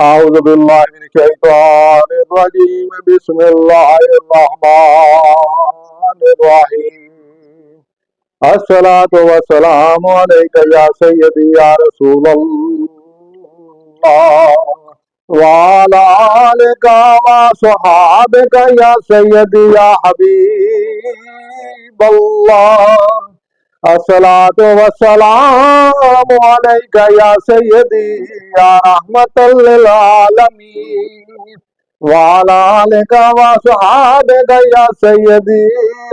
أعوذ بالله من الشيطان الرجيم بسم الله الرحمن الرحيم الصلاة والسلام عليك يا سيدي يا رسول الله وعلى آلك وصحابك يا سيدي يا حبيب الله अस्सलातु वस्सलामु अलैका या सय्यदी या रहमतल लिल आलमीन व अला आलिका व सहाबिका या सय्यदी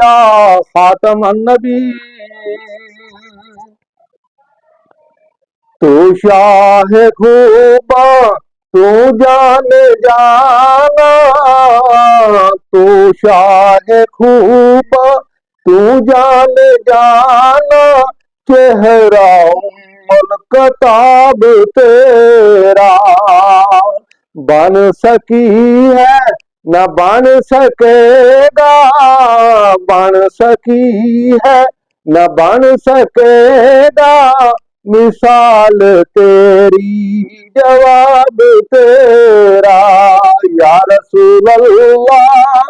या खातमन नबीय्यीन। तू शाह खूबा तू जान जाना, तू शाह खूबा तू जान जाना, चेहरा मुल्कताब तेरा बन सकी है न बन सकेगा, बन सकी है न बन सकेगा, मिसाल तेरी जवाब तेरा या रसूल अल्लाह।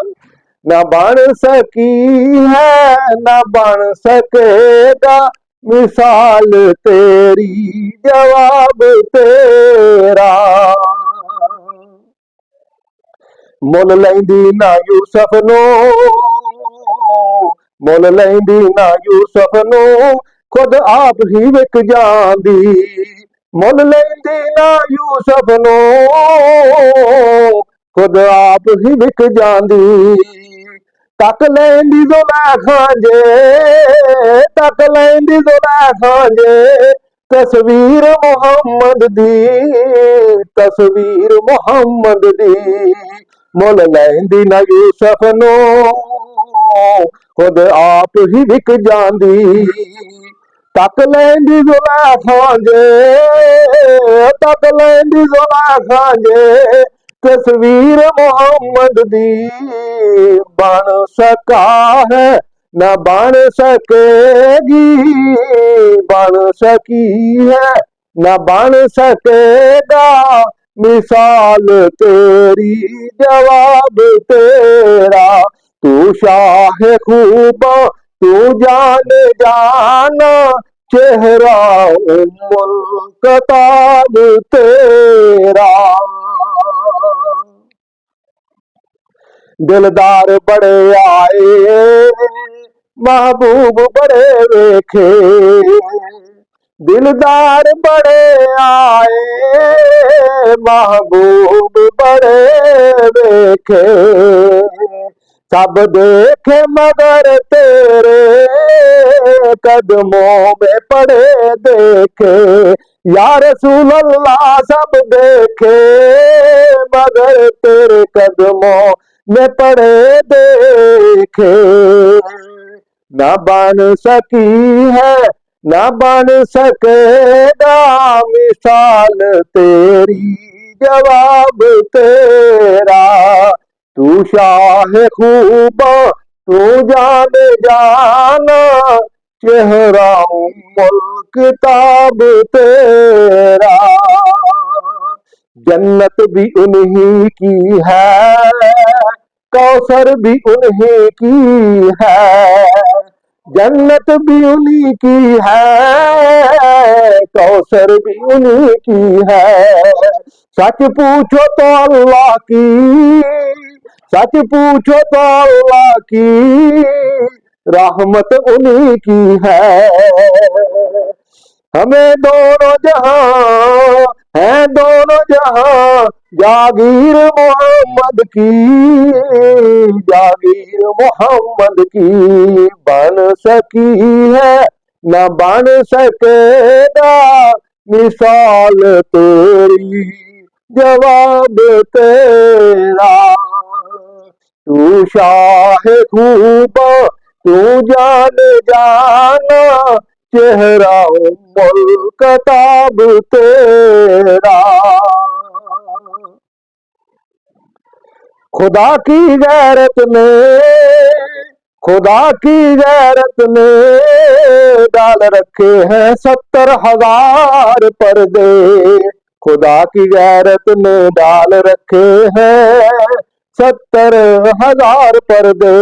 न बन सकी है न बन सकेगा, मिसाल तेरी जवाब तेरा। मुल लैंदी ना यूसुफ नो, मुल लैंदी ना यूसुफ नो, खुद आप ही विक जांदी। मुल लैंदी ना यूसुफ नो, खुद आप ही विक जांदी। तक लैंदी ज़ुलैखा जे, तक लैंदी ज़ुलैखा जे, तस्वीर मोहम्मद दी, तस्वीर मोहम्मद दी। मुल लैंदी ना यूसुफ नो, खुद आप ही विक जांदी। तक लैंदी ज़ुलैखा जे, तक लैंदी ज़ुलैखा जे, तस्वीर मोहम्मद दी। बन सका है न बन सकेगी, बन सकी है न बन सकेगा, मिसाल तेरी जवाब तेरा। तू शाह खूबा तू जान जाना, चेहरा उम्मुल कताब तेरा। दिलदार बड़े आए महबूब बड़े वेखे, दिलदार बड़े आए महबूब बड़े वेखे। सब देखे मगर तेरे कदमों में पड़े देखे, या रसूल अल्लाह सब देखे मगर तेरे कदमों में पड़े देखे। न बन सकी है न बन सकेगा, मिसाल तेरी जवाब तेरा। तू शाह खूबा तू जान जाना, चेहरा उम्मुल किताब तेरा। जन्नत भी उन्हीं की है, कौसर भी उन्हीं की है, जन्नत भी उन्हीं की है, कौसर भी उन्हीं की है। सच पूछो तो अल्लाह की, सच पूछो तो अल्लाह की, रहमत उन्हीं की है। हमें दोनों जहां है दोनों जहां, जागीर मोहम्मद की, जागीर मोहम्मद की। बन सकी है न बन सकेगा, मिसाल तेरी जवाब तेरा। तू शाह खूबा तू जान जाना, चेहरा उम्मुल कताब तेरा। खुदा की गैरत ने, खुदा की गैरत ने डाल रखे हैं 70,000 पर्दे। खुदा की गैरत ने डाल रखे हैं 70,000 पर्दे।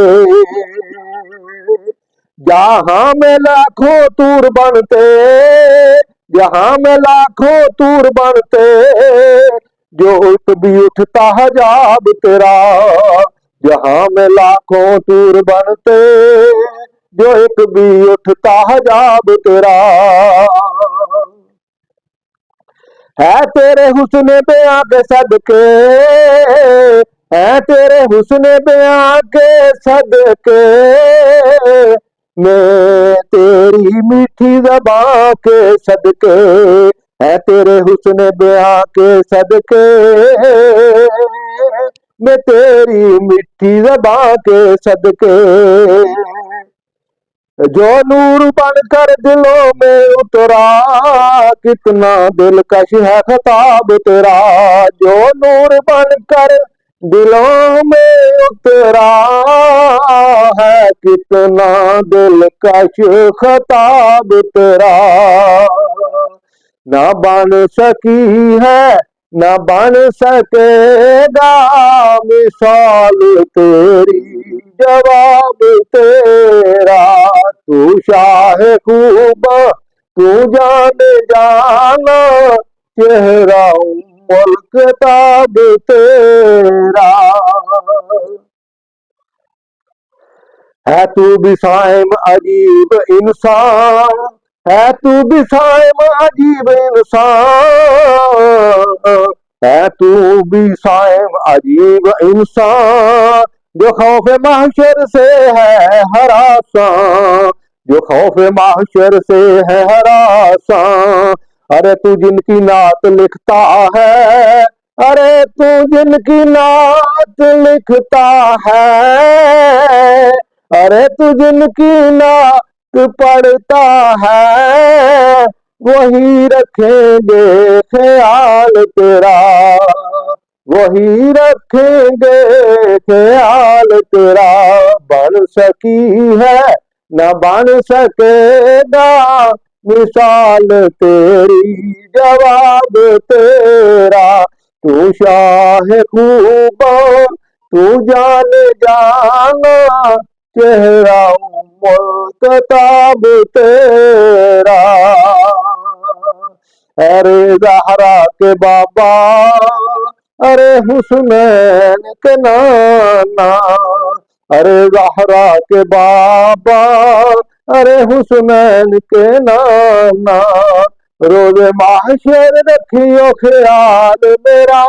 जहां में लाखों तूर बनते, जहां में लाखों तूर बनते, जो एक भी उठता हजाब तेरा। जहां में लाखों तूर बनते, जो एक भी उठता हजाब तेरा। है तेरे हुस्न बयां के सदके, है तेरे हुस्न बयां के सदके, मैं तेरी मीठी ज़बां के सदके, है तेरे हुस्न बयां के सदके, मैं तेरी मीठी ज़बां के सदके। जो नूर बनकर दिलों में उतरा, कितना दिलकश है खताब तेरा। जो नूर बनकर दिलों में उतरा है, कितना दिलकश खताब तेरा। ना बन सकी है, न बन सकेगा मिसाल तेरी, जवाब तेरा। तू शाह खूब, तू जान जाना, चेहरा मुल्क ताब तेरा। है तू भी साइम अजीब इंसान, है तू भी साइम अजीब इंसान, है तू भी साइम अजीब इंसान, जो खौफ महशर से है हरासान, जो खौफ महशर से है हरासान। अरे तू जिनकी नात लिखता है, अरे तू जिनकी नात लिखता है, अरे तू जिनकी नात पढ़ता है, वही रखेंगे ख्याल तेरा, वही रखेंगे ख्याल तेरा। बन सकी है, न बन सकेगा मिसाल तेरी, जवाब तेरा। तू शाह खूब, तू जान जाना, चेहरा मुल्तताब तेरा। अरे ज़हरा के बाबा, अरे हुस्नैन के नाना, अरे ज़हरा के बाबा, अरे हुस्नैन के नाना। रोज़ महशर रखियो ख्याल मेरा,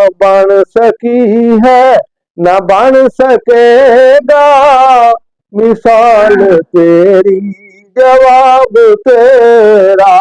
बन सकी है न बन सकेगा मिसाल तेरी, जवाब तेरा।